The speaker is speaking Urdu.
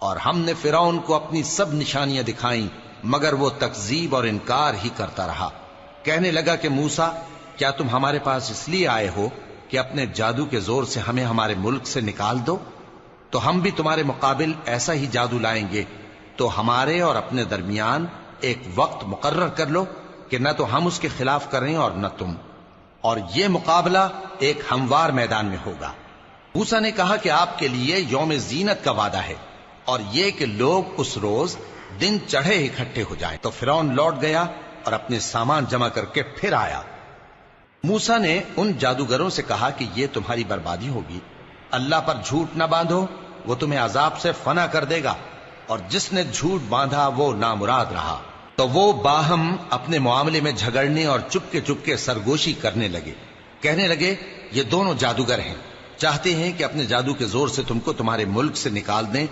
اور ہم نے فرعون کو اپنی سب نشانیاں دکھائیں مگر وہ تکذیب اور انکار ہی کرتا رہا۔ کہنے لگا کہ موسیٰ، کیا تم ہمارے پاس اس لیے آئے ہو کہ اپنے جادو کے زور سے ہمیں ہمارے ملک سے نکال دو؟ تو ہم بھی تمہارے مقابل ایسا ہی جادو لائیں گے، تو ہمارے اور اپنے درمیان ایک وقت مقرر کر لو کہ نہ تو ہم اس کے خلاف کریں اور نہ تم، اور یہ مقابلہ ایک ہموار میدان میں ہوگا۔ موسیٰ نے کہا کہ آپ کے لیے یوم زینت کا وعدہ ہے، اور یہ کہ لوگ اس روز دن چڑھے اکٹھے ہو جائیں۔ تو فرعون لوٹ گیا اور اپنے سامان جمع کر کے پھر آیا۔ موسیٰ نے ان جادوگروں سے کہا کہ یہ تمہاری بربادی ہوگی، اللہ پر جھوٹ نہ باندھو، وہ تمہیں عذاب سے فنا کر دے گا، اور جس نے جھوٹ باندھا وہ نامراد رہا۔ تو وہ باہم اپنے معاملے میں جھگڑنے اور چپ کے سرگوشی کرنے لگے۔ کہنے لگے یہ دونوں جادوگر ہیں، چاہتے ہیں کہ اپنے جادو کے زور سے تم کو تمہارے ملک سے نکال دیں